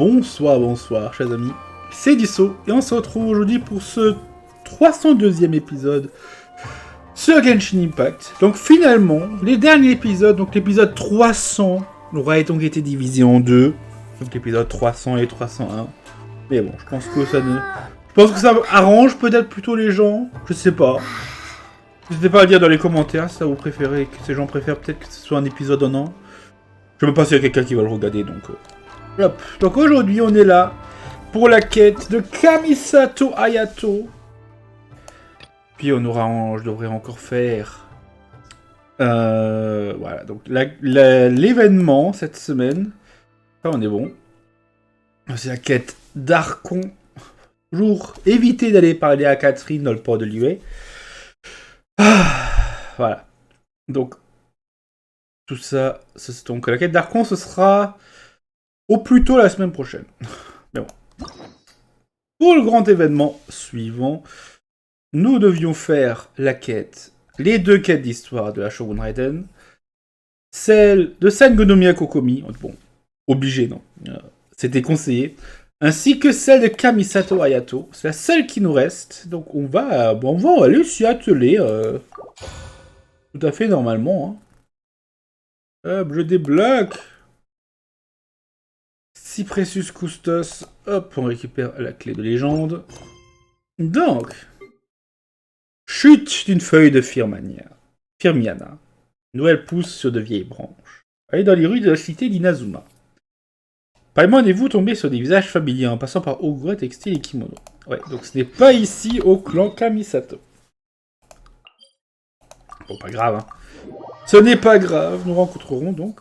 Bonsoir, chers amis. C'est Deaso et on se retrouve aujourd'hui pour ce 302e épisode sur Genshin Impact. Donc finalement, les derniers épisodes, donc l'épisode 300 aura donc été divisé en deux. Donc l'épisode 300 et 301. Mais bon, je pense que ça arrange peut-être plutôt les gens. Je sais pas. N'hésitez pas à le dire dans les commentaires si ça vous préférez, que ces gens préfèrent peut-être que ce soit un épisode en an. Je sais même pas s'il y a quelqu'un qui va le regarder, donc... Hop. Donc aujourd'hui, on est là pour la quête de Chisato Hayato. Puis je devrais encore faire... voilà, donc l'événement cette semaine. Ça, on est bon. C'est la quête d'Archon. Toujours éviter d'aller parler à Catherine dans le port de l'UE. Voilà. Donc, tout ça, c'est donc la quête d'Archon, ce sera au plus tôt la semaine prochaine. Mais bon. Pour le grand événement suivant, nous devions faire les deux quêtes d'histoire de la Shogun Raiden, celle de Sangonomiya Kokomi, bon, obligé, non, c'était conseillé, ainsi que celle de Chisato Hayato. C'est la seule qui nous reste, donc on va aller s'y atteler tout à fait normalement. Hop, je débloque. Si Precious Custos, hop, on récupère la clé de légende. Donc, chute d'une feuille de Firmiana. Noël pousse sur de vieilles branches. Allez dans les rues de la cité d'Inazuma. Parlement-vous tombé sur des visages familiers en passant par Ogre, textile et kimono. Ouais, donc ce n'est pas ici au clan Kamisato. Bon, pas grave, hein. Ce n'est pas grave, nous rencontrerons donc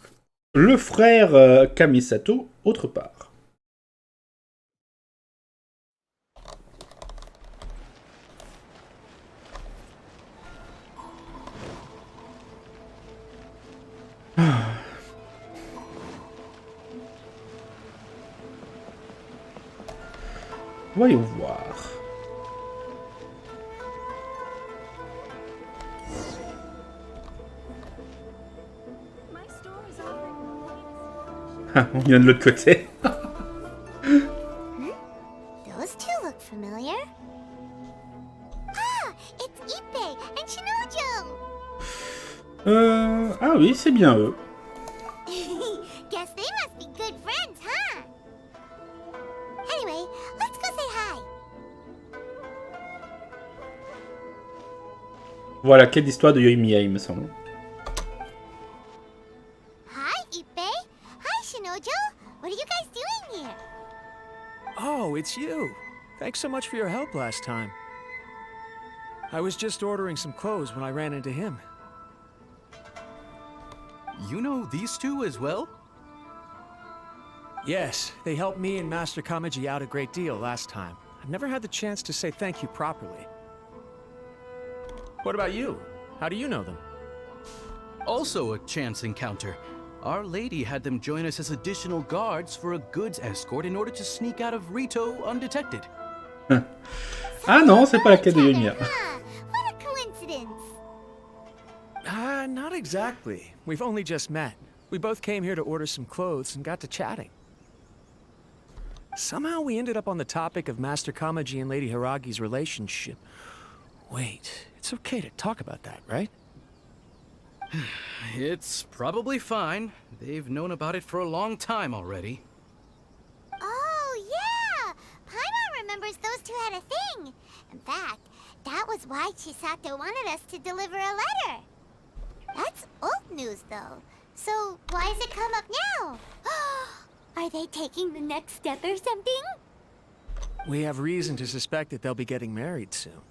le frère Kamisato autre part. Voyons voir. On vient de l'autre côté. Those two look familiar. Ah, it's Ippei and Shinojo. Ah oui, c'est bien eux. Guess they must be good friends, huh? Anyway, let's go say hi. Voilà, quelle histoire de Yoimiya, il me semble. Hi, Ippei. Hi, Shinojo. What are you guys doing here? Oh, it's you. Thanks so much for your help last time. I was just ordering some clothes when I ran into him. You know these two as well? Yes, they helped me and Master Kamaji out a great deal last time. I've never had the chance to say thank you properly. What about you? How do you know them? Also a chance encounter. Our lady had them join us as additional guards for a goods escort in order to sneak out of Rito undetected. Ah non, c'est pas la quête de Yoimiya. Huh, what a coincidence. Not exactly. We've only just met. We both came here to order some clothes and got to chatting. Somehow we ended up on the topic of Master Kamaji and Lady Hiragi's relationship. Wait, it's okay to talk about that, right? It's probably fine. They've known about it for a long time already. Oh, yeah! Paimon remembers those two had a thing. In fact, that was why Chisato wanted us to deliver a letter. That's old news, though. So, why does it come up now? Are they taking the next step or something? We have reason to suspect that they'll be getting married soon.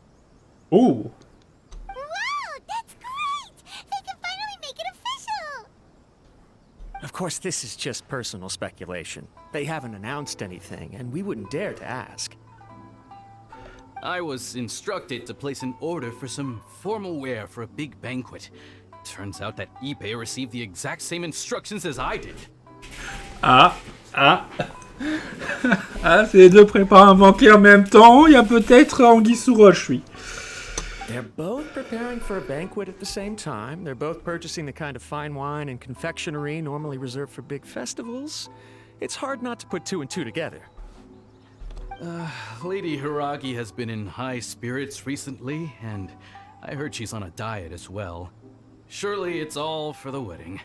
Oh. Wow, that's great! They can finally make it official! Of course, this is just personal speculation. They haven't announced anything, and we wouldn't dare to ask. I was instructed to place an order for some formal wear for a big banquet. Turns out that Ippei received the exact same instructions as I did. Ah, c'est les deux préparent un banquet en même temps. Il y a peut-être anguille sous roche, oui. They're both preparing for a banquet at the same time. They're both purchasing the kind of fine wine and confectionery normally reserved for big festivals. It's hard not to put two and two together. Lady Hiragi has been in high spirits recently, and I heard she's on a diet as well. Surely it's all for the wedding.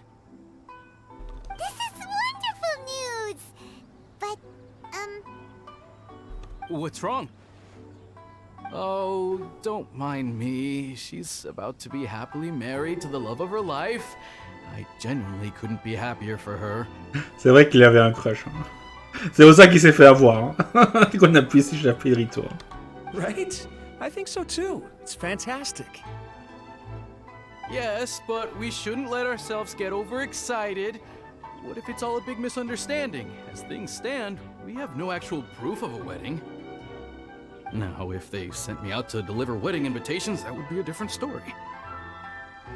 This is wonderful news! But, What's wrong? Oh, don't mind me. She's about to be happily married to the love of her life. I genuinely couldn't be happier for her. C'est vrai qu'il avait un crush. Hein. C'est pour ça qu'il s'est fait avoir. Hein. Qu'on appuie si je l'appelle Rito. Right? I think so too. It's fantastic. Yes, but we shouldn't let ourselves get overexcited. What if it's all a big misunderstanding? As things stand, we have no actual proof of a wedding. Now, if they sent me out to deliver wedding invitations, that would be a different story.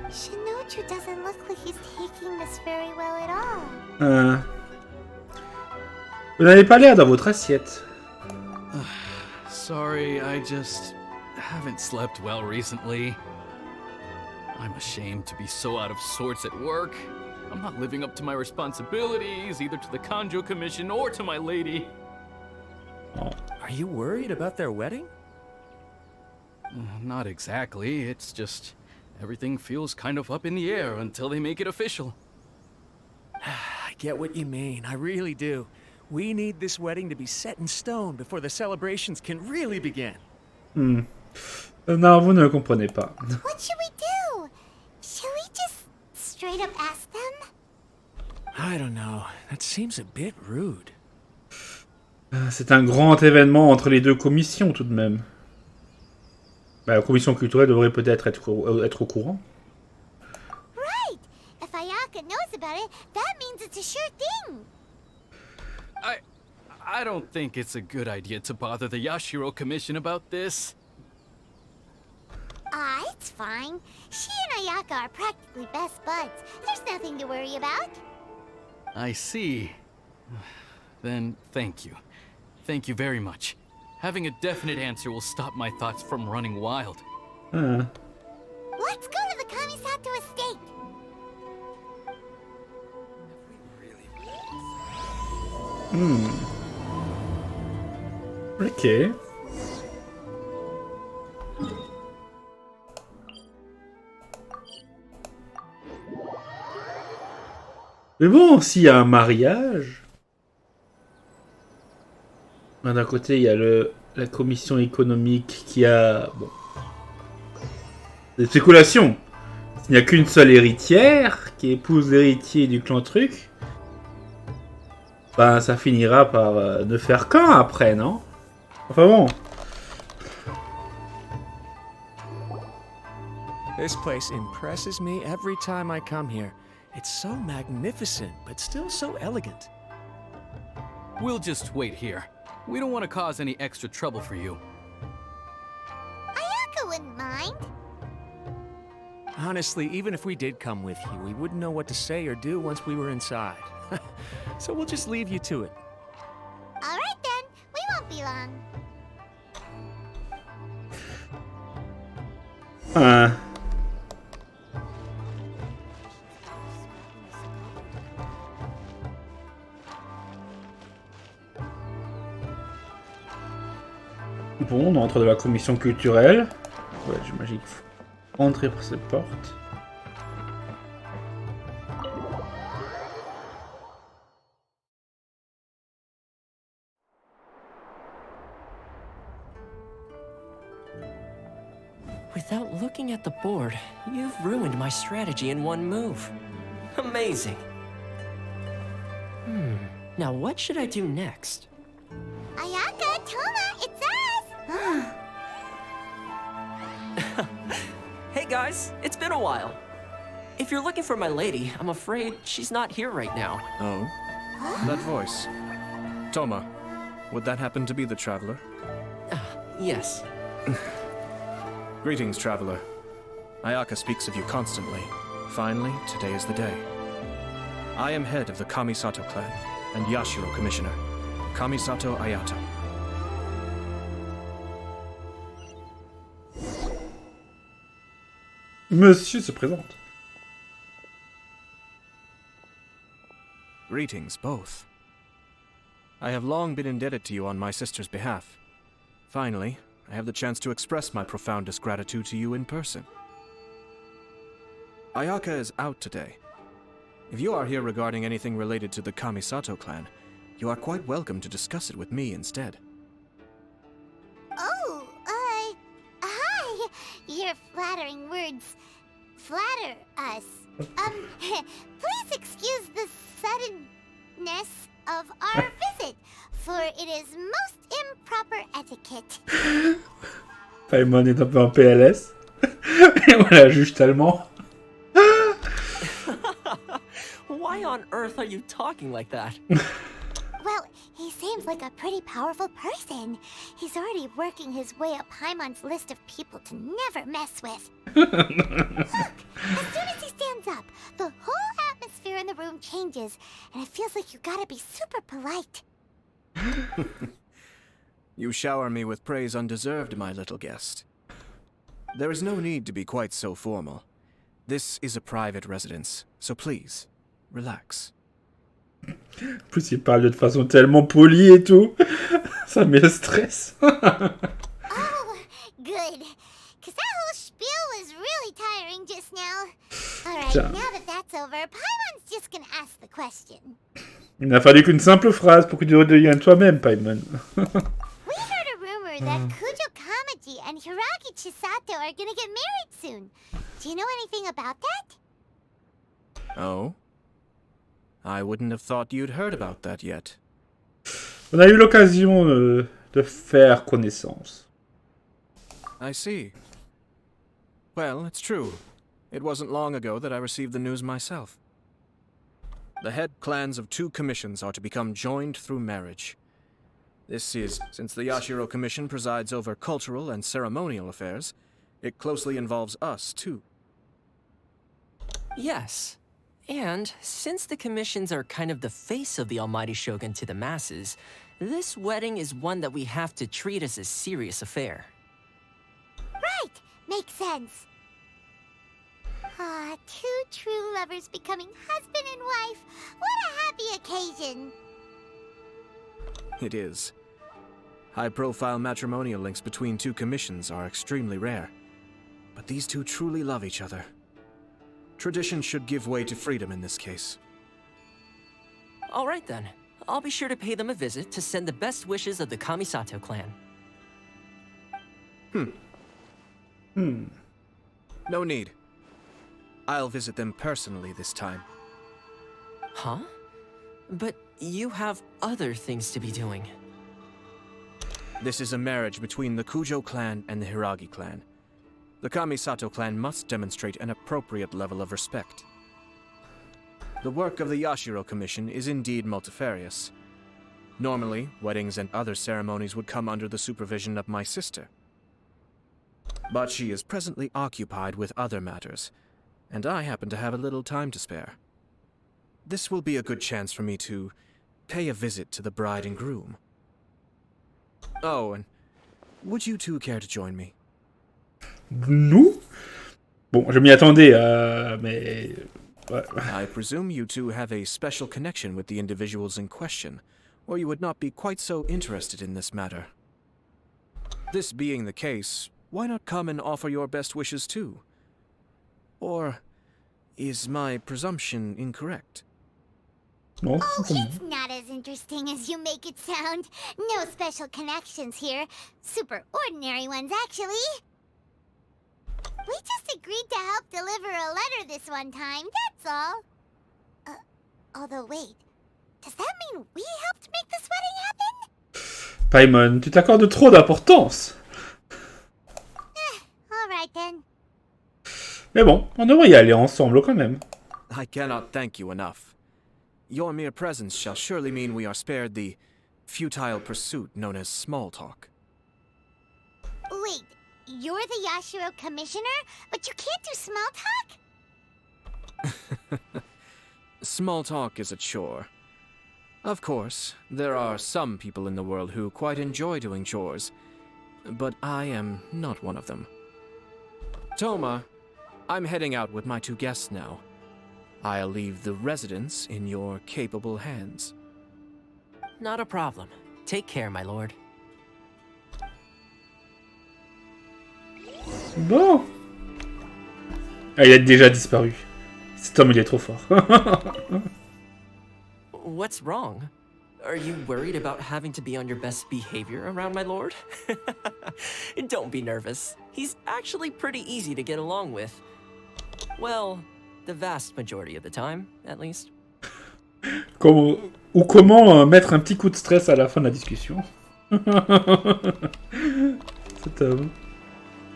Shinoju doesn't look like he's taking this very well at all. Vous n'avez pas l'air dans votre assiette. Sorry, I just haven't slept well recently. I'm ashamed to be so out of sorts at work. I'm not living up to my responsibilities, either to the Kujou Commission or to my lady. Oh. Are you worried about their wedding? Not exactly, it's just everything feels kind of up in the air until they make it official. I get what you mean, I really do. We need this wedding to be set in stone before the celebrations can really begin. Non, vous ne le comprenez pas. What should we do? Should we just straight up ask them? I don't know, that seems a bit rude. C'est un grand événement entre les deux commissions tout de même. Bah, la commission culturelle devrait peut-être être au courant. Right! If Ayaka knows about it, that means it's a sure thing. I don't think it's a good idea to bother the Yashiro Commission about this. It's fine. She and Ayaka are practically best buds. There's nothing to worry about. I see. Then thank you. Thank you very much. Having a definite answer will stop my thoughts from running wild. Let's go to the Kamisato estate. Ok. Mais bon, s'il y a un mariage... D'un côté, il y a la commission économique qui a... Bon, des spéculations. Il n'y a qu'une seule héritière qui épouse l'héritier du clan truc. Ben, ça finira par ne faire qu'un après, non? Enfin bon. This place impresses me every time I come here. It's so magnificent, but still so elegant. We'll just wait here. We don't want to cause any extra trouble for you. Ayaka wouldn't mind. Honestly, even if we did come with you, we wouldn't know what to say or do once we were inside. So we'll just leave you to it. All right then, we won't be long. Bon, on entre dans la commission culturelle. Ouais, j'imagine qu'il faut entrer par cette porte. Without looking at the board, you've ruined my strategy in one move. Amazing. Now what should I do next? Ayaka, Toma, it's us! Hey guys, it's been a while. If you're looking for my lady, I'm afraid she's not here right now. Oh? That voice. Toma, would that happen to be the traveler? Yes. Greetings, traveler. Ayaka speaks of you constantly. Finally, today is the day. I am head of the Kamisato clan and Yashiro commissioner, Kamisato Ayato. Monsieur se présente. Greetings, both. I have long been indebted to you on my sister's behalf. Finally, I have the chance to express my profoundest gratitude to you in person. Ayaka is out today. If you are here regarding anything related to the Kamisato clan, you are quite welcome to discuss it with me instead. Oh, hi. Your flattering words flatter us. Please excuse the suddenness of our visit, for it is most improper etiquette. Paimon est un peu en PLS. Et voilà, juge tellement. Why on earth are you talking like that? Well, he seems like a pretty powerful person. He's already working his way up Paimon's list of people to never mess with. Look, as soon as he stands up, the whole atmosphere in the room changes, and it feels like you gotta be super polite. You shower me with praise undeserved, my little guest. There is no need to be quite so formal. This is a private residence, so please, relax. En plus, il parle de façon tellement polie et tout. Ça met le stress. Oh, good. Because that whole spiel was really tiring just now. Alright, Tiens. now that that's over, Paimon's just gonna ask the question. Il n'a fallu qu'une simple phrase pour que tu redeviennes toi-même, Paimon. We heard a rumor that Kujou Kamaji and Hiragi Chisato are gonna get married soon. Do you know anything about that? Oh? I wouldn't have thought you'd heard about that yet. On a eu l'occasion de faire connaissance. I see. Well, it's true. It wasn't long ago that I received the news myself. The head clans of 2 commissions are to become joined through marriage. This is, since the Yashiro Commission presides over cultural and ceremonial affairs, it closely involves us, too. Yes. And since the commissions are kind of the face of the Almighty Shogun to the masses, this wedding is one that we have to treat as a serious affair. Right, makes sense. Ah, 2 true lovers becoming husband and wife. What a happy occasion. It is. High-profile matrimonial links between 2 commissions are extremely rare. But these 2 truly love each other. Tradition should give way to freedom in this case. All right then. I'll be sure to pay them a visit to send the best wishes of the Kamisato clan. No need. I'll visit them personally this time. Huh? But you have other things to be doing. This is a marriage between the Kujou clan and the Hiragi clan. The Kamisato clan must demonstrate an appropriate level of respect. The work of the Yashiro Commission is indeed multifarious. Normally, weddings and other ceremonies would come under the supervision of my sister. But she is presently occupied with other matters, and I happen to have a little time to spare. This will be a good chance for me to pay a visit to the bride and groom. Oh, and would you 2 care to join me? Nous? Bon, je m'y attendais, mais... Ouais. I presume you 2 have a special connection with the individuals in question, or you would not be quite so interested in this matter. This being the case, why not come and offer your best wishes too? Or is my presumption incorrect? Non, Oh, c'est it's not as interesting as you make it sound. No special connections here. Super ordinary ones, actually. We just agreed to help deliver a letter this one time, that's all. Although wait, does that mean we helped make this wedding happen? Paimon, tu t'accordes trop d'importance. Alright then. Mais bon, on devrait y aller ensemble quand même. I cannot thank you enough. Your mere presence shall surely mean we are spared the futile pursuit known as small talk. Wait, you're the Yashiro Commissioner, but you can't do small talk? Small talk is a chore. Of course, there are some people in the world who quite enjoy doing chores, but I am not one of them. Toma, I'm heading out with my 2 guests now. I'll leave the residence in your capable hands. Not a problem. Take care, my lord. Bon. Ah, il a déjà disparu. Cet homme, il est trop fort. What's wrong? Are you worried about having to be on your best behavior around my lord? Don't be nervous. He's actually pretty easy to get along with. Well, the vast majority of the time, at least. Ou comment mettre un petit coup de stress à la fin de la discussion. Cet homme.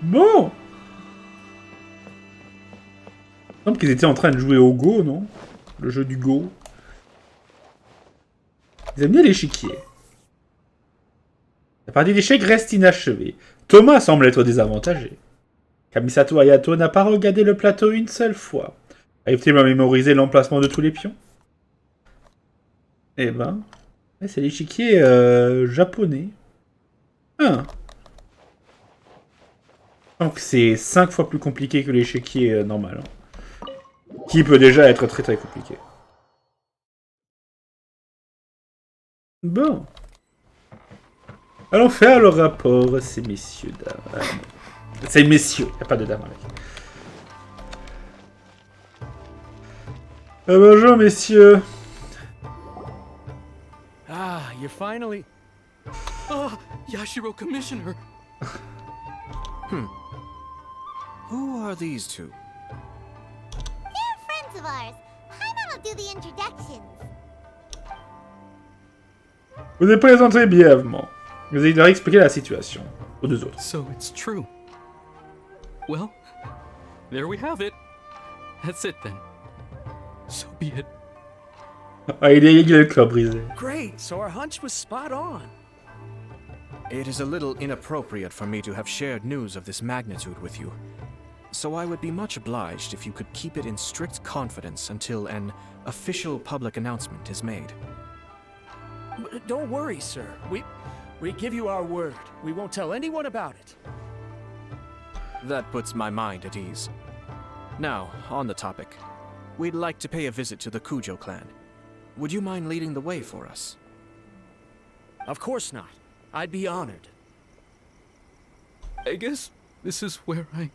Bon. Il semble qu'ils étaient en train de jouer au Go, non? Le jeu du Go. Ils aiment bien l'échiquier. La partie d'échecs reste inachevée. Thomas semble être désavantagé. Kamisato Hayato n'a pas regardé le plateau une seule fois. Arrive-t-il à mémoriser l'emplacement de tous les pions? Eh ben... c'est l'échiquier japonais. Ah. Donc c'est 5 fois plus compliqué que l'échiquier normal. Hein. Qui peut déjà être très très compliqué. Bon. Allons faire le rapport, ces messieurs, dames. C'est messieurs, il n'y a pas de dames avec. Bonjour, messieurs. Ah, you're finally... Ah, Yashiro Commissioner. Who are these two? They're friends of ours. Paimon will do the introductions. Vous êtes présenté brièvement. Vous allez leur expliquer la situation aux deux autres. So it's true. Well, there we have it. That's it then. So be it. Ah, il est le cœur brisé. Great, so our hunch was spot on. It is a little inappropriate for me to have shared news of this magnitude with you. So I would be much obliged if you could keep it in strict confidence until an official public announcement is made. Don't worry, sir. We give you our word. We won't tell anyone about it. That puts my mind at ease. Now, on the topic. We'd like to pay a visit to the Kujou clan. Would you mind leading the way for us? Of course not. I'd be honored. I guess this is where I...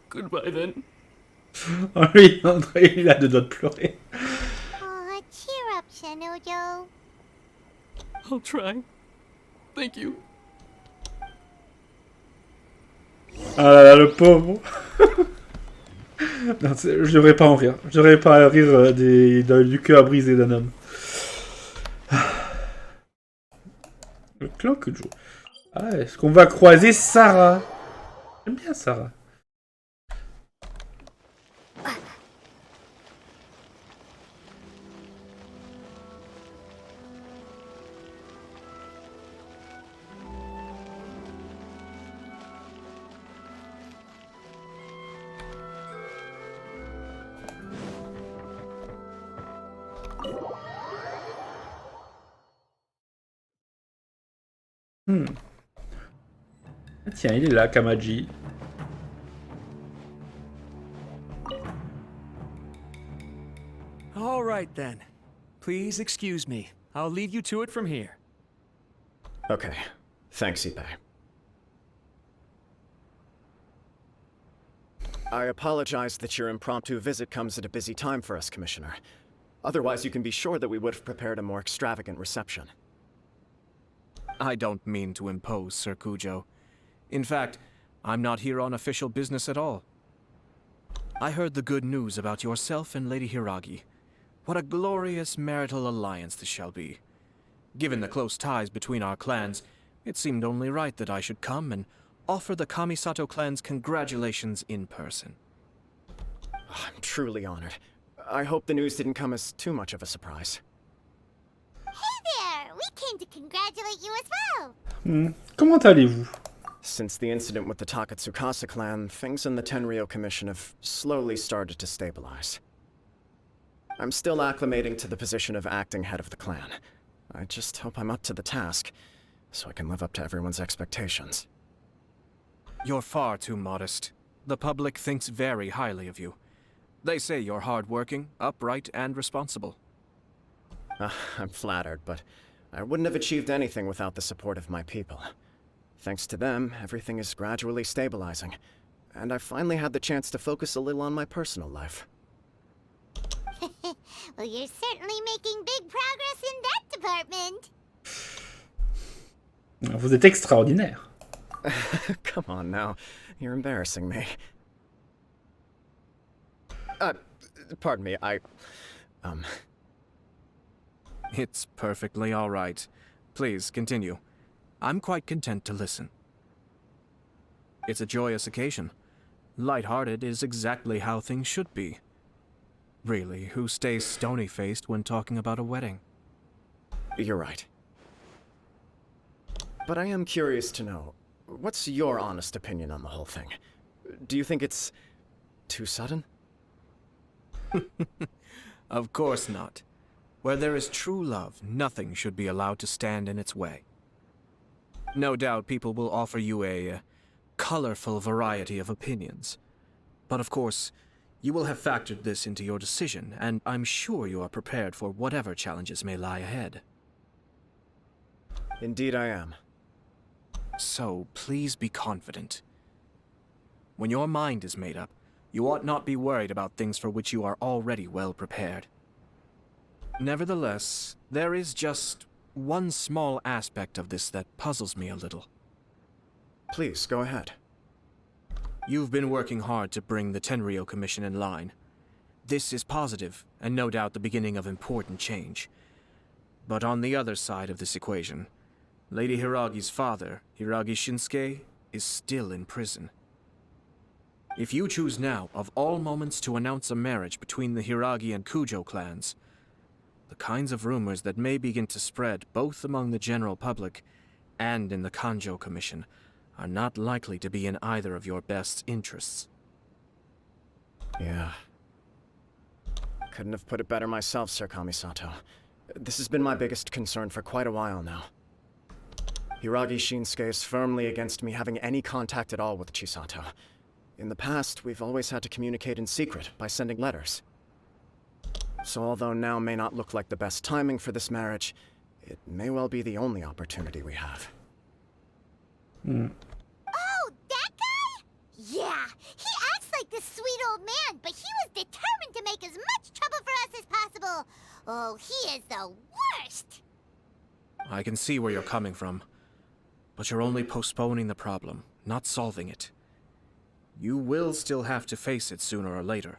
Goodbye then. Oh oui, André, il a deux doigts de pleurer. Aw, cheer up, Shinojo. I'll try. Thank you. Ah là là, le pauvre. Non, je devrais pas en rire. Je devrais pas rire du cœur brisé d'un homme. Le clan Kujou. Ah, est-ce qu'on va croiser Sarah? J'aime bien Sarah. Tiens, il est là, Kamaji. All right then. Please excuse me. I'll leave you to it from here. Okay. Thanks, Ippei. I apologize that your impromptu visit comes at a busy time for us, Commissioner. Otherwise, you can be sure that we would have prepared a more extravagant reception. I don't mean to impose, Sir Kujou. In fact, I'm not here on official business at all. I heard the good news about yourself and Lady Hiragi. What a glorious marital alliance this shall be. Given the close ties between our clans, it seemed only right that I should come and offer the Kamisato clan's congratulations in person. I'm truly honored. I hope the news didn't come as too much of a surprise. Hey there! We came to congratulate you as well! Comment allez-vous? Since the incident with the Takatsukasa clan, things in the Tenryou Commission have slowly started to stabilize. I'm still acclimating to the position of acting head of the clan. I just hope I'm up to the task, so I can live up to everyone's expectations. You're far too modest. The public thinks very highly of you. They say you're hardworking, upright, and responsible. I'm flattered, but I wouldn't have achieved anything without the support of my people. Thanks to them, everything is gradually stabilizing, and I finally had the chance to focus a little on my personal life. Well, you're certainly making big progress in that department. Vous êtes extraordinaire. Come on now, you're embarrassing me. Pardon me, It's perfectly all right. Please, continue. I'm quite content to listen. It's a joyous occasion. Light-hearted is exactly how things should be. Really, who stays stony-faced when talking about a wedding? You're right. But I am curious to know, what's your honest opinion on the whole thing? Do you think it's too sudden? Of course not. Where there is true love, nothing should be allowed to stand in its way. No doubt people will offer you a colorful variety of opinions. But of course, you will have factored this into your decision, and I'm sure you are prepared for whatever challenges may lie ahead. Indeed I am. So, please be confident. When your mind is made up, you ought not be worried about things for which you are already well prepared. Nevertheless, there is just one small aspect of this that puzzles me a little. Please, go ahead. You've been working hard to bring the Tenryou Commission in line. This is positive, and no doubt the beginning of important change. But on the other side of this equation, Lady Hiragi's father, Hiragi Shinsuke, is still in prison. If you choose now, of all moments, to announce a marriage between the Hiragi and Kujou clans, the kinds of rumors that may begin to spread both among the general public and in the Kanjou Commission are not likely to be in either of your best interests. Yeah. Couldn't have put it better myself, Sir Kamisato. This has been my biggest concern for quite a while now. Hiragi Shinsuke is firmly against me having any contact at all with Chisato. In the past, we've always had to communicate in secret by sending letters. So although now may not look like the best timing for this marriage, it may well be the only opportunity we have. Oh, that guy? Yeah, he acts like this sweet old man, but he was determined to make as much trouble for us as possible. Oh, he is the worst! I can see where you're coming from, but you're only postponing the problem, not solving it. You will still have to face it sooner or later.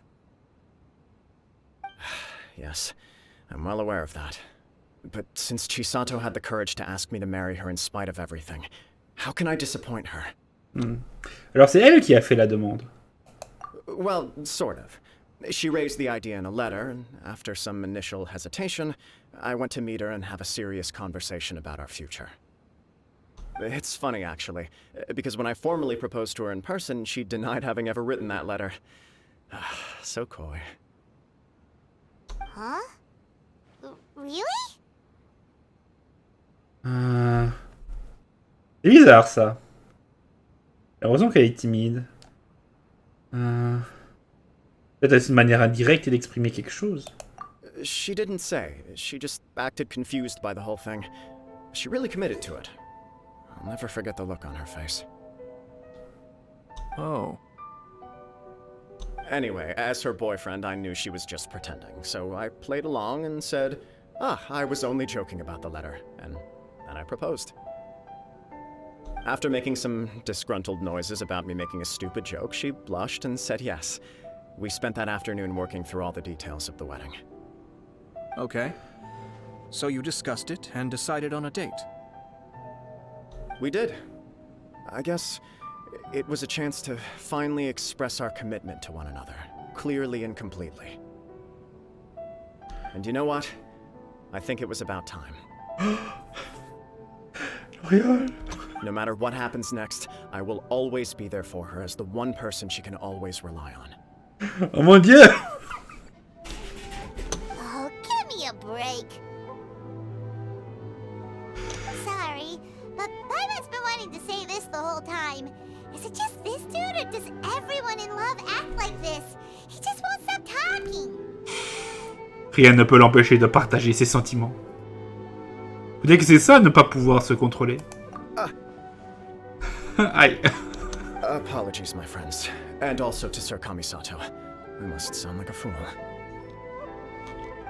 Yes, I'm well aware of that. But since Chisato had the courage to ask me to marry her in spite of everything, how can I disappoint her? Alors c'est elle qui a fait la demande. Well, sort of. She raised the idea in a letter, and after some initial hesitation, I went to meet her and have a serious conversation about our future. It's funny, actually, because when I formally proposed to her in person, she denied having ever written that letter. So coy. Huh? Really? C'est bizarre ça. Heureusement qu'elle est timide. Peut-être une manière indirecte d'exprimer quelque chose. She didn't say. She just acted confused by the whole thing. She really committed to it. I'll never forget the look on her face. Oh. Anyway, as her boyfriend, I knew she was just pretending, so I played along and said, I was only joking about the letter, and then I proposed. After making some disgruntled noises about me making a stupid joke, she blushed and said yes. We spent that afternoon working through all the details of the wedding. Okay. So you discussed it and decided on a date? We did. I guess it was a chance to finally express our commitment to one another, clearly and completely. And you know what? I think it was about time. No matter what happens next, I will always be there for her as the one person she can always rely on. Oh mon dieu! Oh, give me a break. Sorry, but Paimon's been wanting to say this the whole time. Is it just this dude, or does everyone in love act like this? He just won't stop talking. Rien ne peut l'empêcher de partager ses sentiments. Peut-être que c'est ça, ne pas pouvoir se contrôler. Aïe. Apologies, my friends. And also to Sir Kamisato. I must sound like a fool.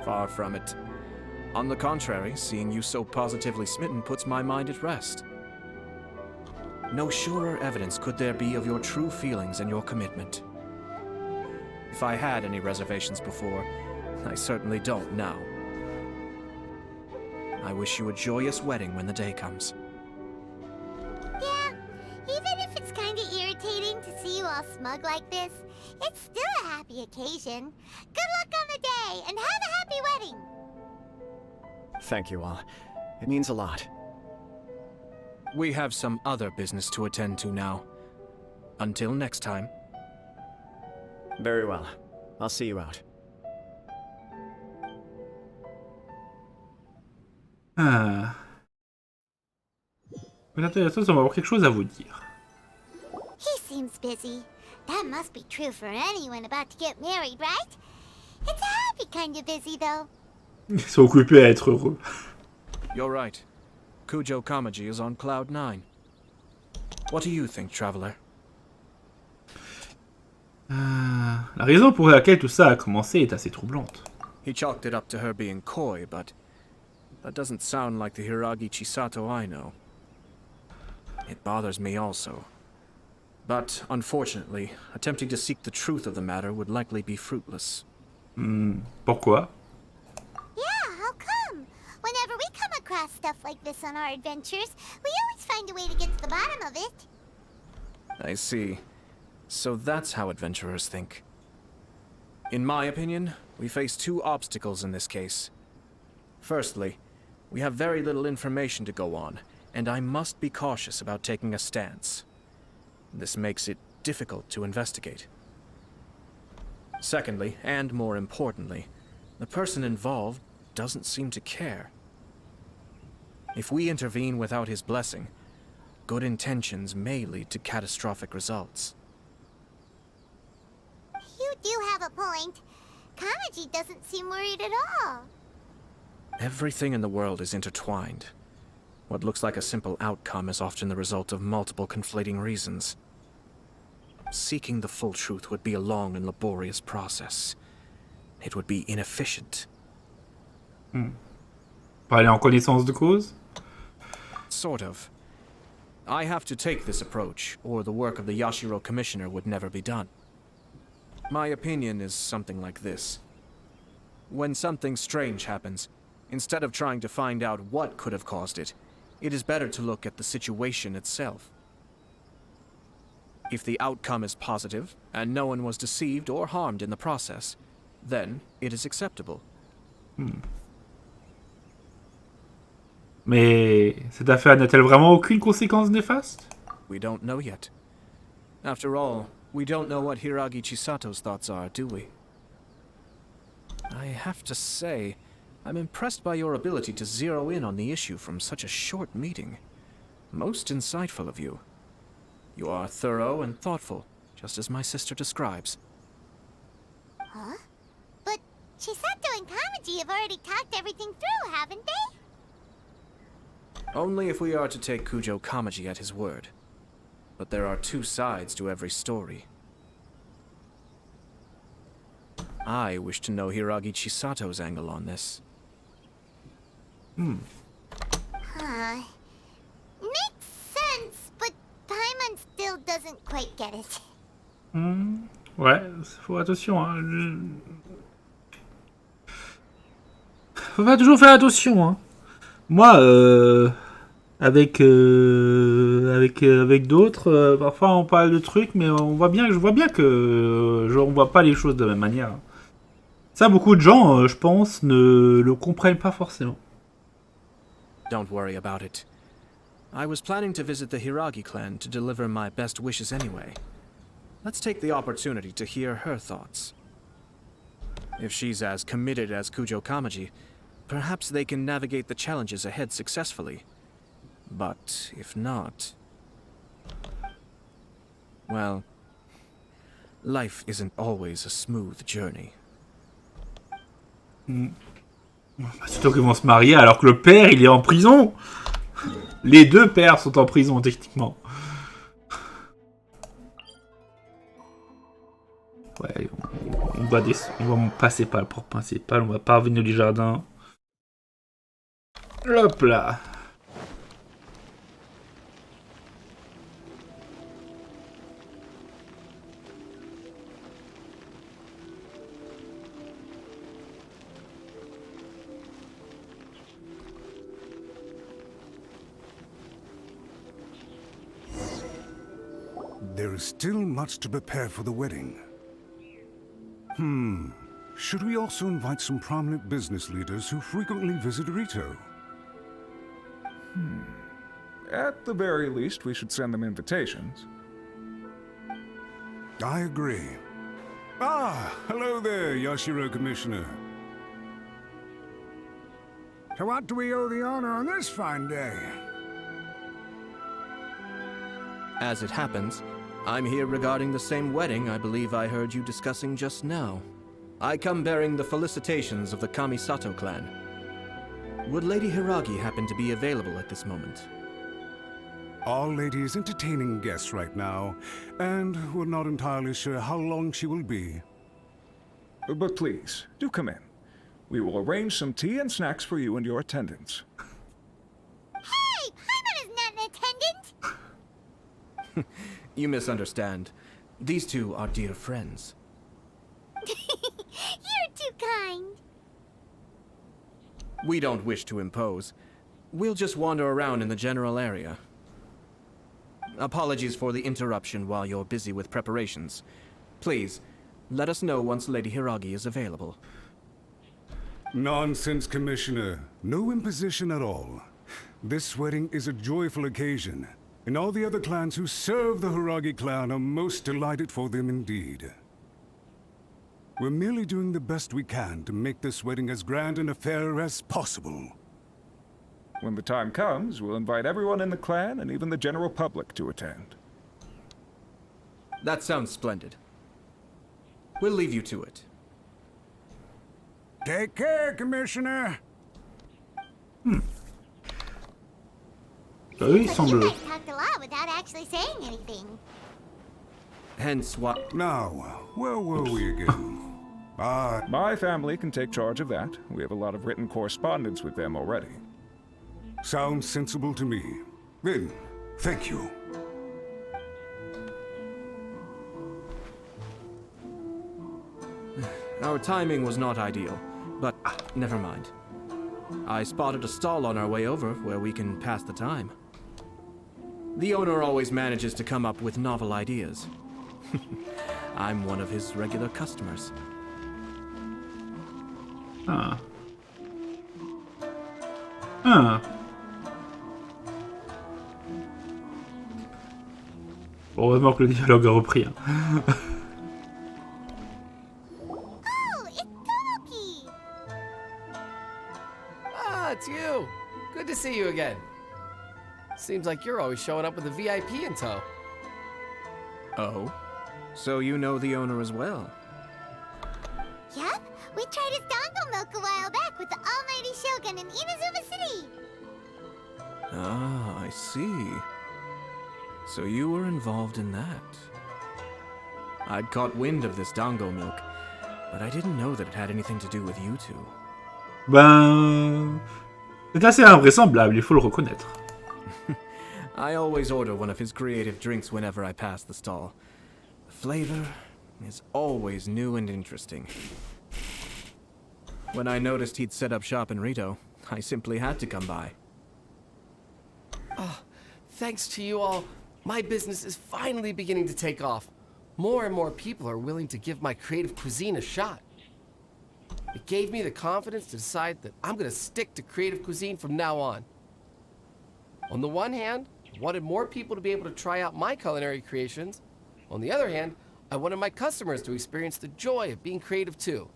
Far from it. On the contrary, seeing you so positively smitten puts my mind at rest. No surer evidence could there be of your true feelings and your commitment. If I had any reservations before, I certainly don't now. I wish you a joyous wedding when the day comes. Yeah, even if it's kinda irritating to see you all smug like this, it's still a happy occasion. Good luck on the day, and have a happy wedding! Thank you all. It means a lot. We have some other business to attend to now. Until next time. Very well. I'll see you out. Ah. Peut-être on va avoir quelque chose à vous dire. He seems busy. That must be true for anyone about to get married, right? It's a happy kind of busy, though. Ils sont occupés à être heureux. You're right. Kujou Kamaji is on cloud 9. What do you think, traveler? La raison pour laquelle tout ça a commencé est assez troublante. He chalked it up to her being coy, but that doesn't sound like the Hiragi Chisato I know. It bothers me also. But, unfortunately, attempting to seek the truth of the matter would likely be fruitless. Pourquoi? Yeah, how come? Whenever we come across stuff like this on our adventures, we always find a way to get to the bottom of it. I see. So that's how adventurers think. In my opinion, we face two obstacles in this case. Firstly, we have very little information to go on, and I must be cautious about taking a stance. This makes it difficult to investigate. Secondly, and more importantly, the person involved doesn't seem to care. If we intervene without his blessing, good intentions may lead to catastrophic results. You do have a point. Kamaji doesn't seem worried at all. Everything in the world is intertwined. What looks like a simple outcome is often the result of multiple conflating reasons. Seeking the full truth would be a long and laborious process. It would be inefficient. Pas aller en connaissance de cause? Sort of. I have to take this approach, or the work of the Yashiro Commissioner would never be done. My opinion is something like this. When something strange happens, instead of trying to find out what could have caused it, it is better to look at the situation itself. If the outcome is positive, and no one was deceived or harmed in the process, then it is acceptable. Mais cette affaire n'a-t-elle vraiment aucune conséquence néfaste? We don't know yet. After all, we don't know what Hiragi Chisato's thoughts are, do we? I have to say, I'm impressed by your ability to zero in on the issue from such a short meeting. Most insightful of you. You are thorough and thoughtful, just as my sister describes. Huh? But Chisato and Kamaji have already talked everything through, haven't they? Only if we are to take Kujou Kamaji at his word. But there are two sides to every story. I wish to know Hiragi Chisato's angle on this. Huh. Makes sense, but Paimon still doesn't quite get it. Ouais, faut attention. Hein. Faut pas toujours faire attention. Hein. Moi, avec d'autres, parfois on parle de trucs, mais je vois bien que on voit pas les choses de la même manière. Ça, beaucoup de gens, je pense, ne le comprennent pas forcément. Don't worry about it. I was planning to visit the Hiragi clan to deliver my best wishes anyway. Let's take the opportunity to hear her thoughts. If she's as committed as Kujou Kamaji, perhaps they can navigate the challenges ahead successfully. But if not... well, life isn't always a smooth journey. Surtout qu'ils vont se marier alors que le père, il est en prison. Les deux pères sont en prison, techniquement. Ouais, on va passer par le port principal, on va pas revenir du jardin. Hop là. There is still much to prepare for the wedding. Should we also invite some prominent business leaders who frequently visit Rito? At the very least, we should send them invitations. I agree. Ah, hello there, Yashiro Commissioner. To what do we owe the honor on this fine day? As it happens, I'm here regarding the same wedding I believe I heard you discussing just now. I come bearing the felicitations of the Kamisato clan. Would Lady Hiragi happen to be available at this moment? Our lady is entertaining guests right now, and we're not entirely sure how long she will be. But please, do come in. We will arrange some tea and snacks for you and your attendants. Hey! Paimon is not an attendant! You misunderstand. These two are dear friends. You're too kind. We don't wish to impose. We'll just wander around in the general area. Apologies for the interruption while you're busy with preparations. Please, let us know once Lady Hiragi is available. Nonsense, Commissioner. No imposition at all. This wedding is a joyful occasion, and all the other clans who serve the Hiragi clan are most delighted for them indeed. We're merely doing the best we can to make this wedding as grand an affair as possible. When the time comes, we'll invite everyone in the clan and even the general public to attend. That sounds splendid. We'll leave you to it. Take care, Commissioner. Oui, il semble. You guys talked a lot without actually saying anything. Hence what... Now, where were we again? My family can take charge of that. We have a lot of written correspondence with them already. Sounds sensible to me. Then, thank you. Our timing was not ideal, but never mind. I spotted a stall on our way over where we can pass the time. The owner always manages to come up with novel ideas. I'm one of his regular customers. Ah. Heureusement que le dialogue a repris. Hein. Oh, it's Tomoki! Ah, it's you. Good to see you again. Seems like you're always showing up with a VIP in tow. Oh? So you know the owner as well? Yep, we tried his dango milk a while back with the almighty Shogun in Inazuma City. Ah, I see. So you were involved in that. I'd caught wind of this dango milk, but I didn't know that it had anything to do with you two. Ben... C'est assez invraisemblable, il faut le reconnaître. I always order one of his creative drinks whenever I pass the stall. The flavor is always new and interesting. When I noticed he'd set up shop in Rito, I simply had to come by. Oh, thanks to you all, my business is finally beginning to take off. More and more people are willing to give my creative cuisine a shot. It gave me the confidence to decide that I'm gonna stick to creative cuisine from now on. On the one hand, I wanted more people to be able to try out my culinary creations. On the other hand, I wanted my customers to experience the joy of being creative too.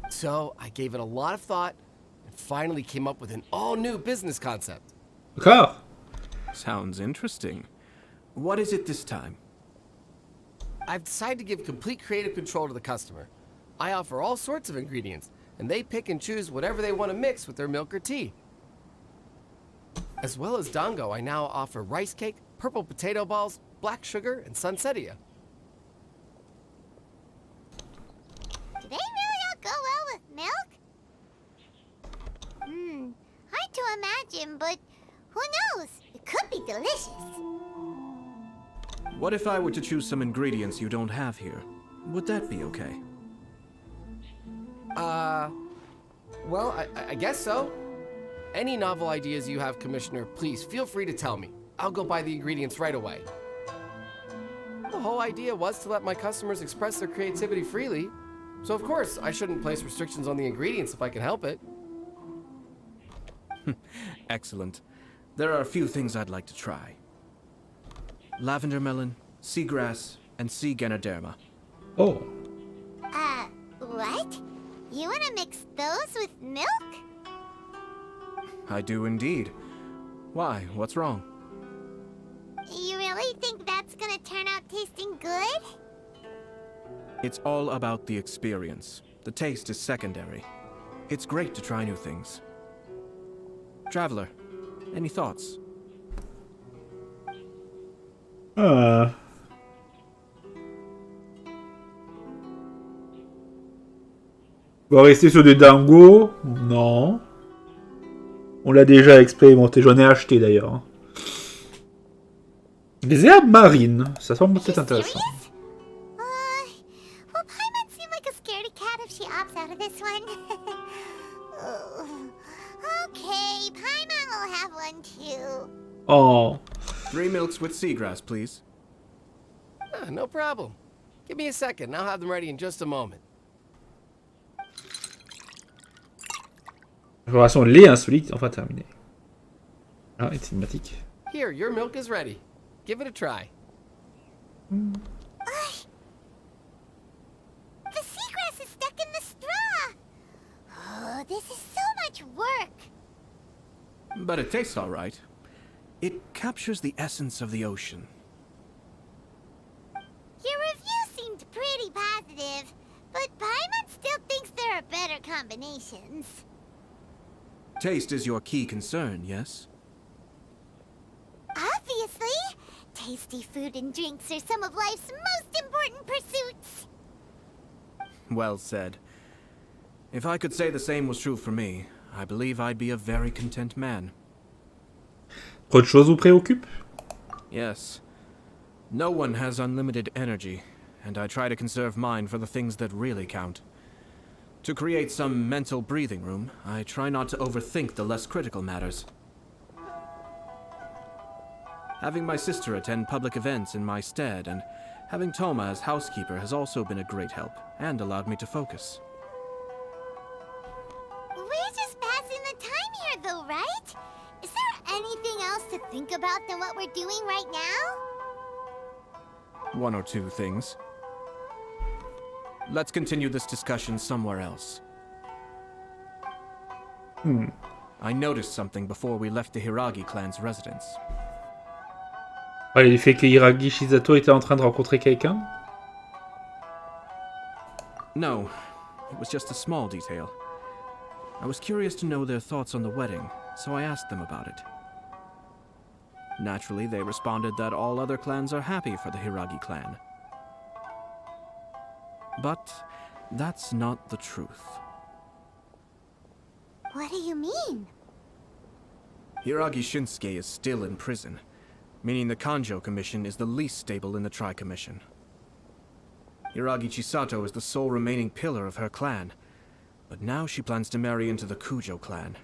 So I gave it a lot of thought and finally came up with an all-new business concept. D'accord. Sounds interesting. What is it this time? I've decided to give complete creative control to the customer. I offer all sorts of ingredients, and they pick and choose whatever they want to mix with their milk or tea. As well as dango, I now offer rice cake, purple potato balls, black sugar, and sunsettia. Do they really all go well with milk? Hard to imagine, but who knows? It could be delicious. What if I were to choose some ingredients you don't have here? Would that be okay? Well, I guess so. Any novel ideas you have, Commissioner, please feel free to tell me. I'll go buy the ingredients right away. The whole idea was to let my customers express their creativity freely. So of course, I shouldn't place restrictions on the ingredients if I can help it. Excellent. There are a few things I'd like to try. Lavender melon, seagrass, and sea Ganoderma. Oh. What? You want to mix those with milk? I do indeed. Why? What's wrong? You really think that's gonna turn out tasting good? It's all about the experience. The taste is secondary. It's great to try new things. Traveler, any thoughts? On va rester sur des dingos. Non. On l'a déjà expérimenté. J'en ai acheté d'ailleurs. Les herbes marines. Ça semble peut-être intéressant. Well, Paimon seem like a scaredy cat if she opts out of this one. Okay, Paimon will have one too. Oh. 3 milks with seagrass, please. No problem. Give me a second, I'll have them ready in just a moment. Exploration lait insolite, enfin terminée. Ah, et cinématique. Here, your milk is ready. Give it a try. The seagrass is stuck in the straw. Oh, this is so much work. But it tastes all right. It captures the essence of the ocean. Your review seemed pretty positive, but Paimon still thinks there are better combinations. Taste is your key concern, yes? Obviously! Tasty food and drinks are some of life's most important pursuits! Well said. If I could say the same was true for me, I believe I'd be a very content man. Autre chose vous préoccupe? Yes. No one has unlimited energy, and I try to conserve mine for the things that really count. To create some mental breathing room, I try not to overthink the less critical matters. Having my sister attend public events in my stead, and having Toma as housekeeper has also been a great help, and allowed me to focus. We're just passing the time here though, right? Is there anything else to think about than what we're doing right now? 1 or 2 things. Let's continue this discussion somewhere else. I noticed something before we left the Hiragi clan's residence. Ouais, le fait que Hiragi Chisato était en train de rencontrer quelqu'un? No, it was just a small detail. I was curious to know their thoughts on the wedding, so I asked them about it. Naturally, they responded that all other clans are happy for the Hiragi clan. But that's not the truth. What do you mean? Hiragi Shinsuke is still in prison, meaning the Kanjo Commission is the least stable in the Tri-Commission. Hiragi Chisato is the sole remaining pillar of her clan, but now she plans to marry into the Kujou clan.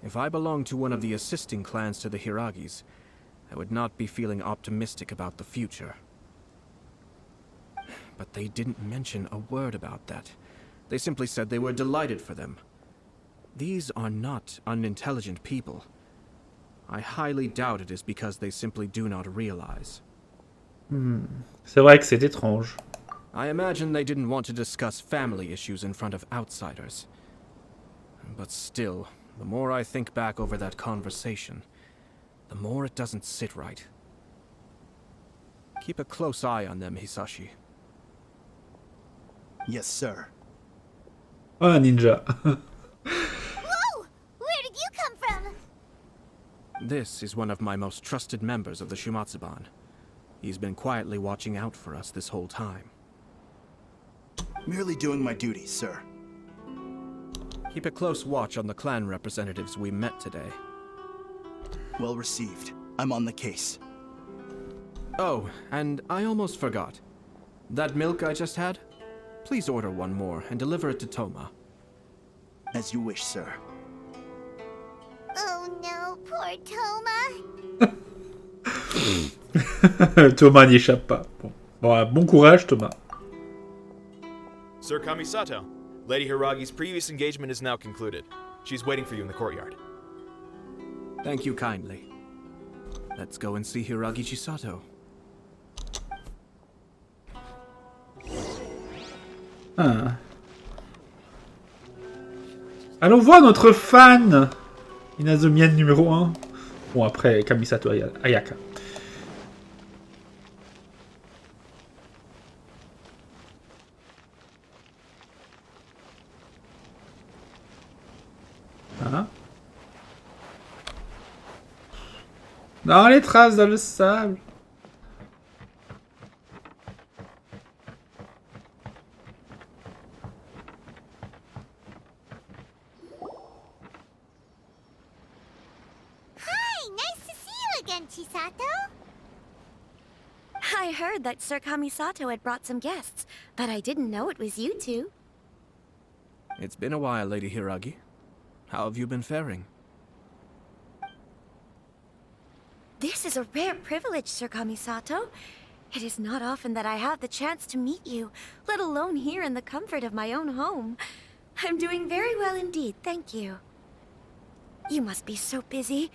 If I belonged to one of the assisting clans to the Hiragis, I would not be feeling optimistic about the future. But they didn't mention a word about that. They simply said they were delighted for them. These are not unintelligent people. I highly doubt it is because they simply do not realize. C'est vrai que c'est étrange. I imagine they didn't want to discuss family issues in front of outsiders. But still, the more I think back over that conversation, the more it doesn't sit right. Keep a close eye on them, Hisashi. Yes, sir. Oh, un ninja. Whoa! Where did you come from? This is one of my most trusted members of the Shumatsuban. He's been quietly watching out for us this whole time. Merely doing my duties, sir. Keep a close watch on the clan representatives we met today. Well received. I'm on the case. Oh, and I almost forgot. That milk I just had? Please order one more and deliver it to Toma. As you wish, sir. Oh no, poor Toma. Thomas n'y échappe pas. Bon courage, Thomas. Sir Kamisato, Lady Hiragi's previous engagement is now concluded. She's waiting for you in the courtyard. Thank you kindly. Let's go and see Hiragi Chisato. Ah. Allons voir notre fan Inazumienne numéro 1. Bon, après Kamisato Ayaka. Ah. Non, les traces dans le sable. Chisato? I heard that Sir Kamisato had brought some guests, but I didn't know it was you two. It's been a while, Lady Hiragi. How have you been faring? This is a rare privilege, Sir Kamisato. It is not often that I have the chance to meet you, let alone here in the comfort of my own home. I'm doing very well indeed, thank you. You must be so busy.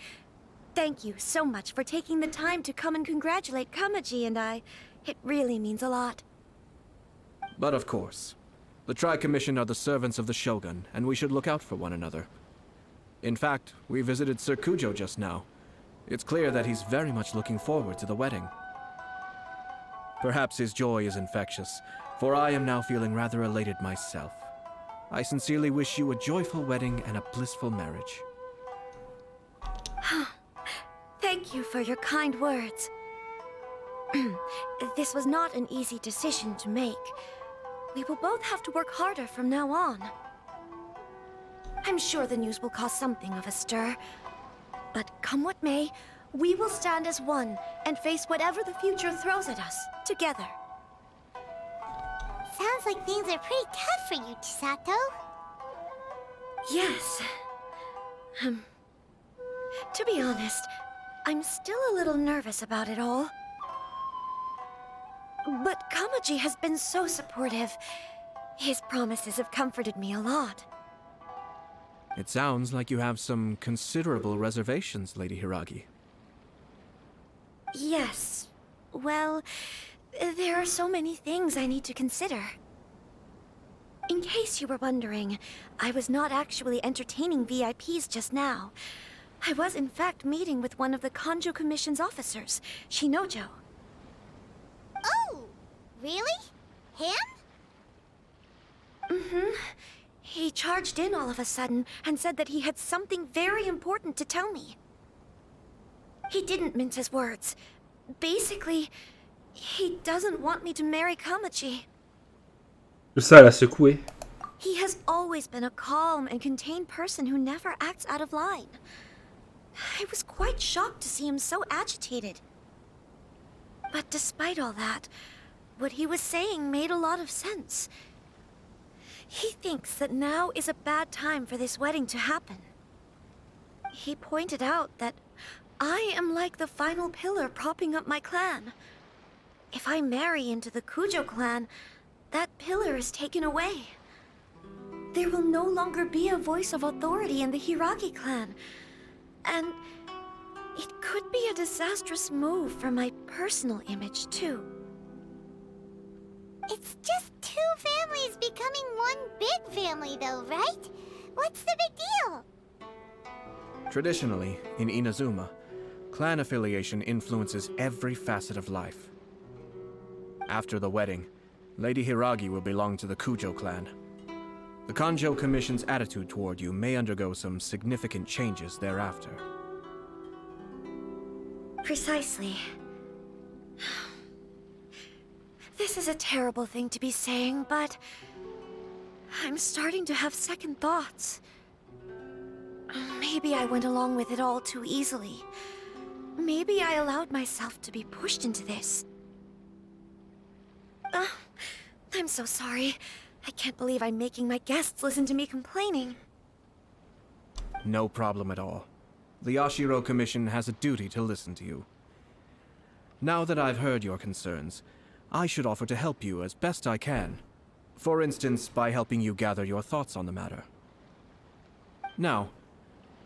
Thank you so much for taking the time to come and congratulate Kamaji and I. It really means a lot. But of course. The Tri-Commission are the servants of the Shogun, and we should look out for one another. In fact, we visited Sir Kujou just now. It's clear that he's very much looking forward to the wedding. Perhaps his joy is infectious, for I am now feeling rather elated myself. I sincerely wish you a joyful wedding and a blissful marriage. Thank you for your kind words. This was not an easy decision to make. We will both have to work harder from now on. I'm sure the news will cause something of a stir. But come what may, we will stand as one and face whatever the future throws at us, together. Sounds like things are pretty tough for you, Chisato. Yes. To be honest, I'm still a little nervous about it all. But Kamaji has been so supportive. His promises have comforted me a lot. It sounds like you have some considerable reservations, Lady Hiragi. Yes. Well, there are so many things I need to consider. In case you were wondering, I was not actually entertaining VIPs just now. I was in fact meeting with one of the Kujou Commission's officers, Shinojo. Oh, really? Him? Mm-hmm. He charged in all of a sudden and said that he had something very important to tell me. He didn't mince his words. Basically, he doesn't want me to marry Kamaji. Ça l'a secoué. He has always been a calm and contained person who never acts out of line. I was quite shocked to see him so agitated. But despite all that, what he was saying made a lot of sense. He thinks that now is a bad time for this wedding to happen. He pointed out that I am like the final pillar propping up my clan. If I marry into the Kujou clan, that pillar is taken away. There will no longer be a voice of authority in the Hiragi clan. And it could be a disastrous move for my personal image, too. It's just two families becoming one big family, though, right? What's the big deal? Traditionally, in Inazuma, clan affiliation influences every facet of life. After the wedding, Lady Hiragi will belong to the Kujou clan. The Kujou Commission's attitude toward you may undergo some significant changes thereafter. Precisely. This is a terrible thing to be saying, but I'm starting to have second thoughts. Maybe I went along with it all too easily. Maybe I allowed myself to be pushed into this. I'm so sorry. I can't believe I'm making my guests listen to me complaining. No problem at all. The Yashiro Commission has a duty to listen to you. Now that I've heard your concerns, I should offer to help you as best I can. For instance, by helping you gather your thoughts on the matter. Now,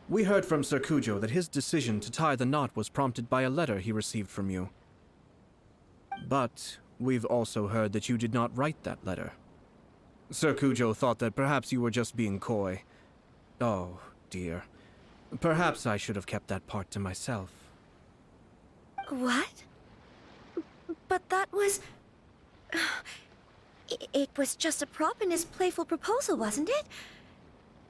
we heard from Sir Kujou that his decision to tie the knot was prompted by a letter he received from you. But we've also heard that you did not write that letter. Sir Kujou thought that perhaps you were just being coy. Oh, dear. Perhaps I should have kept that part to myself. What? But that was... It was just a prop in his playful proposal, wasn't it?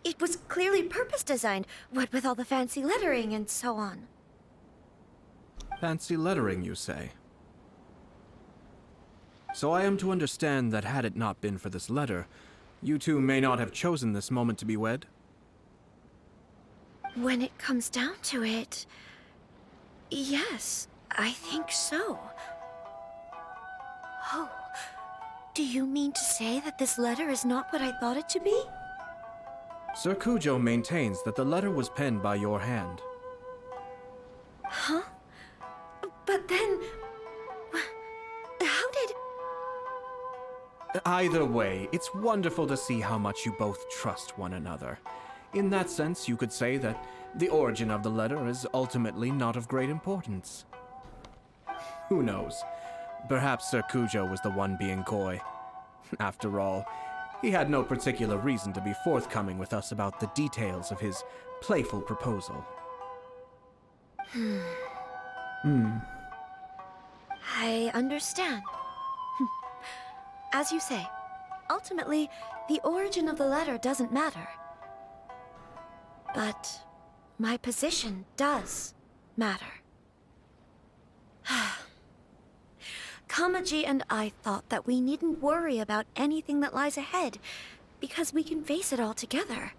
It was clearly purpose-designed, what with all the fancy lettering and so on. Fancy lettering, you say? So I am to understand that had it not been for this letter, you two may not have chosen this moment to be wed? When it comes down to it... yes, I think so. Oh, do you mean to say that this letter is not what I thought it to be? Sir Kujou maintains that the letter was penned by your hand. Huh? But then... how did... Either way, it's wonderful to see how much you both trust one another. In that sense, you could say that the origin of the letter is ultimately not of great importance. Who knows? Perhaps Sir Kujou was the one being coy. After all, he had no particular reason to be forthcoming with us about the details of his playful proposal. I understand. As you say, ultimately, the origin of the letter doesn't matter. But my position does matter. Kamaji and I thought that we needn't worry about anything that lies ahead, because we can face it all together.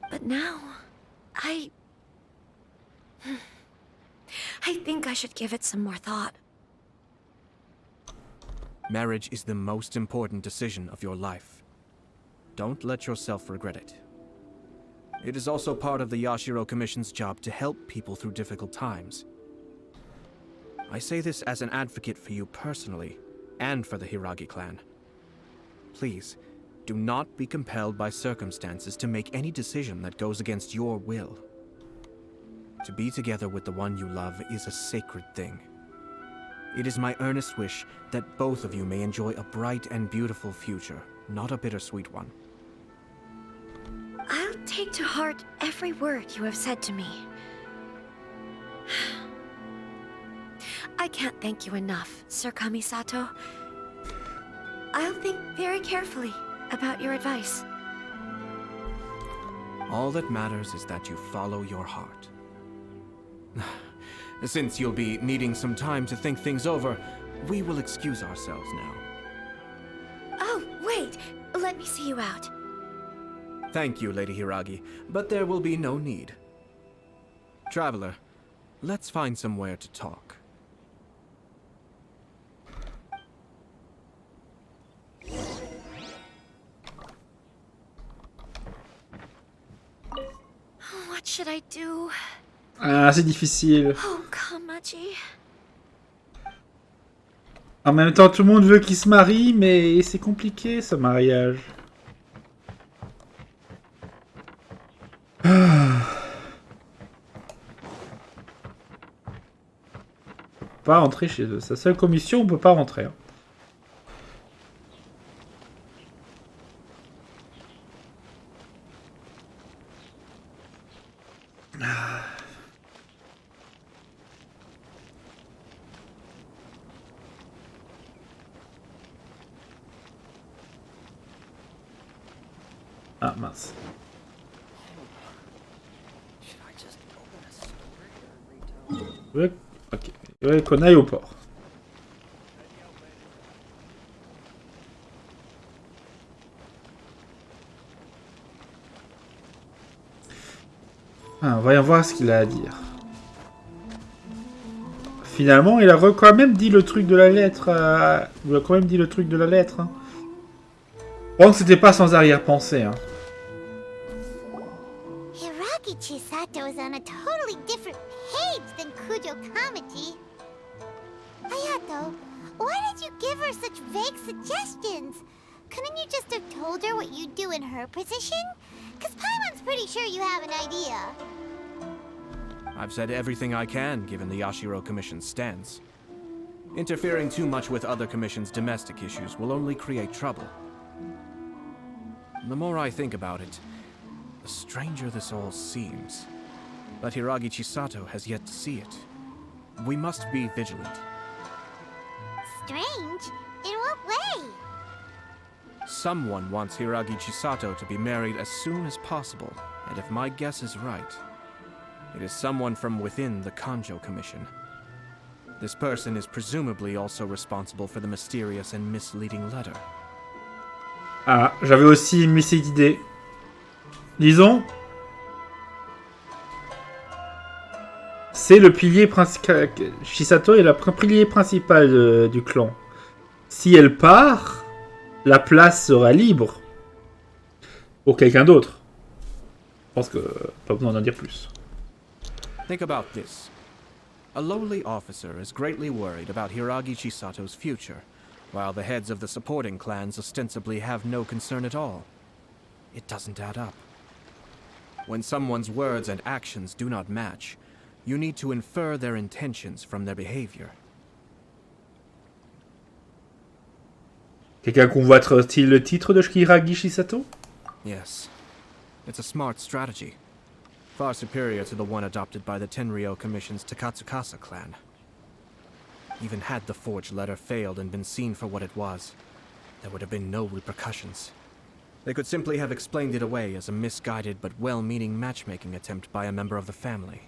But now, I think I should give it some more thought. Marriage is the most important decision of your life. Don't let yourself regret it. It is also part of the Yashiro Commission's job to help people through difficult times. I say this as an advocate for you personally, and for the Hiragi clan. Please, do not be compelled by circumstances to make any decision that goes against your will. To be together with the one you love is a sacred thing. It is my earnest wish that both of you may enjoy a bright and beautiful future, not a bittersweet one. I'll take to heart every word you have said to me. I can't thank you enough, Sir Kamisato. I'll think very carefully about your advice. All that matters is that you follow your heart. Since you'll be needing some time to think things over, we will excuse ourselves now. Oh, wait! Let me see you out. Thank you, Lady Hiragi, but there will be no need. Traveler, let's find somewhere to talk. What should I do? Ah, c'est difficile. Oh, Kamaji. En même temps, tout le monde veut qu'il se marie, mais c'est compliqué, ce mariage. Pas rentrer chez eux. Sa seule commission, on peut pas rentrer. Hein. Ah, mince. Ouais, ok. Ouais, qu'on aille au port. Ah, voyons voir ce qu'il a à dire. Finalement, il a quand même dit le truc de la lettre. Il a quand même dit le truc de la lettre. Hein. Bon, c'était pas sans arrière-pensée. Hein. Hiragi Chisato is on a totally different page than Kujou Kamaji. Hayato, why did you give her such vague suggestions? Couldn't you just have told her what you'd do in her position? Because Paimon's pretty sure you have an idea. I've said everything I can, given the Yashiro Commission's stance. Interfering too much with other commissions' domestic issues will only create trouble. The more I think about it, the stranger this all seems. But Hiragi Chisato has yet to see it. We must be vigilant. Strange? In what way? Someone wants Hiragi Chisato to be married as soon as possible, and if my guess is right, it is someone from within the Kanjo Commission. This person is presumably also responsible for the mysterious and misleading letter. Ah, j'avais aussi mis cette idée. Disons, c'est le pilier principal. Chisato est le pilier principal du clan. Si elle part, la place sera libre pour quelqu'un d'autre. Je pense que pas besoin d'en dire plus. Think about this. A lowly officer is greatly worried about Hiragi Chisato's future, while the heads of the supporting clans ostensibly have no concern at all. It doesn't add up. When someone's words and actions do not match, you need to infer their intentions from their behavior. Quelqu'un convoite-t-il le titre de Hiragi Chisato? Yes. It's a smart strategy. Far superior to the one adopted by the Tenryou Commission's Takatsukasa clan. Even had the forged letter failed and been seen for what it was, there would have been no repercussions. They could simply have explained it away as a misguided but well-meaning matchmaking attempt by a member of the family.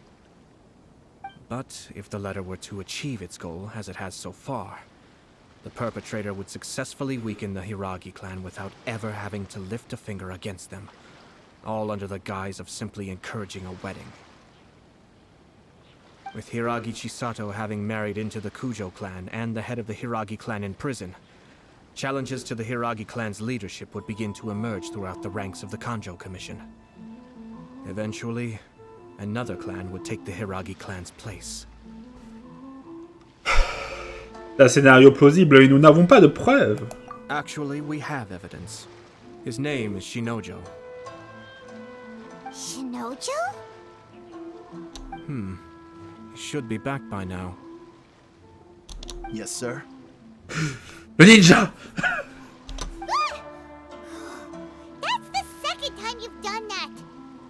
But if the letter were to achieve its goal, as it has so far, the perpetrator would successfully weaken the Hiragi clan without ever having to lift a finger against them, all under the guise of simply encouraging a wedding. With Hiragi Chisato having married into the Kujou clan and the head of the Hiragi clan in prison, challenges to the Hiragi clan's leadership would begin to emerge throughout the ranks of the Kanjo Commission. Eventually, another clan would take the Hiragi clan's place. Un scénario plausible et nous n'avons pas de preuves. Actually, we have evidence. His name is Shinojo. Shinojo? He should be back by now. Yes, sir. Le ninja! That's the second time you've done that.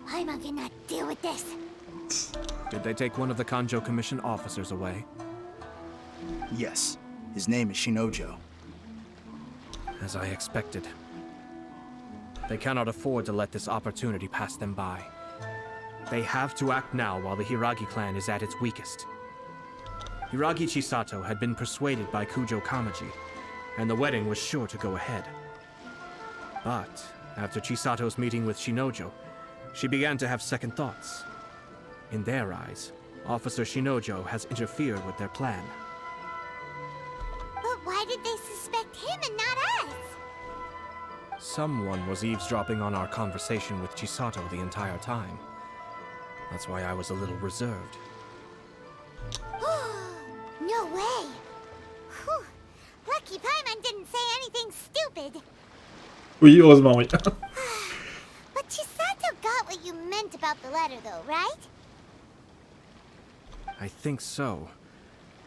I'm not gonna deal with this. Did they take one of the Kanjo Commission officers away? Yes. His name is Shinojo. As I expected. They cannot afford to let this opportunity pass them by. They have to act now while the Hiragi clan is at its weakest. Hiragi Chisato had been persuaded by Kujou Kamaji, and the wedding was sure to go ahead. But after Chisato's meeting with Shinojo, she began to have second thoughts. In their eyes, Officer Shinojo has interfered with their plan. But why did they suspect him and not us? Someone was eavesdropping on our conversation with Chisato the entire time. That's why I was a little reserved. No way. Whew. Lucky Paimon didn't say anything stupid. Oui, heureusement, oui. But Chisato got what you meant about the letter, though, right? I think so.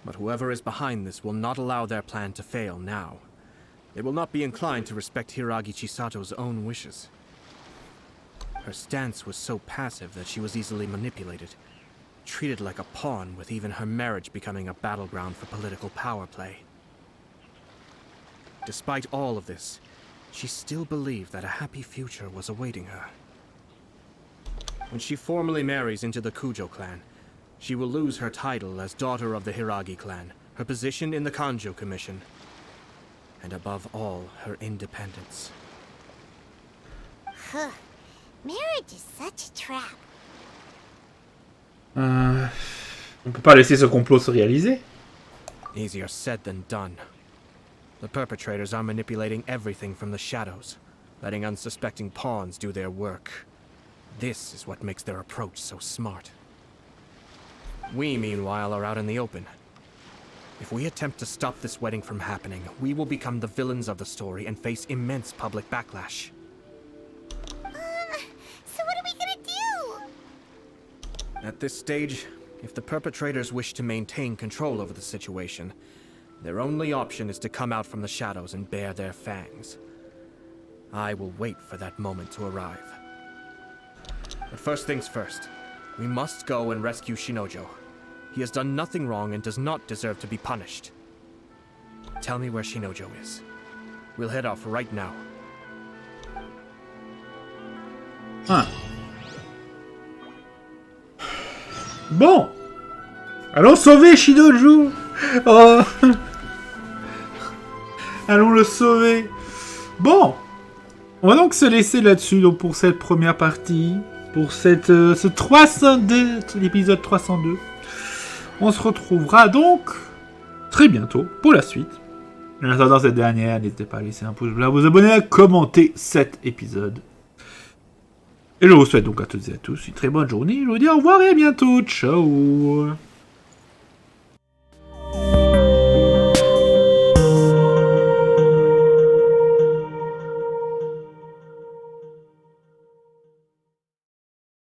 But whoever is behind this will not allow their plan to fail now. They will not be inclined to respect Hiragi Chisato's own wishes. Her stance was so passive that she was easily manipulated, treated like a pawn, with even her marriage becoming a battleground for political power play. Despite all of this, she still believed that a happy future was awaiting her. When she formally marries into the Kujou clan, she will lose her title as daughter of the Hiragi clan, her position in the Kanjo Commission, and above all, her independence. Huh. Marriage is such a trap. On peut pas laisser ce complot se réaliser. Easier said than done. The perpetrators are manipulating everything from the shadows, letting unsuspecting pawns do their work. This is what makes their approach so smart. We, meanwhile, are out in the open. If we attempt to stop this wedding from happening, we will become the villains of the story and face immense public backlash. So what are we gonna do? At this stage, if the perpetrators wish to maintain control over the situation, their only option is to come out from the shadows and bare their fangs. I will wait for that moment to arrive. But first things first, we must go and rescue Shinojo. He has done nothing wrong and does not deserve to be punished. Tell me where Shinojo is. We'll head off right now. Ah. Bon. Allons sauver Shinojo. Oh. Allons le sauver. Bon. On va donc se laisser là-dessus donc pour cette première partie. Pour ce 302, l'épisode 302. On se retrouvera donc très bientôt pour la suite. En attendant cette dernière, n'hésitez pas à laisser un pouce bleu, à vous abonner, à commenter cet épisode. Et je vous souhaite donc à toutes et à tous une très bonne journée. Je vous dis au revoir et à bientôt. Ciao.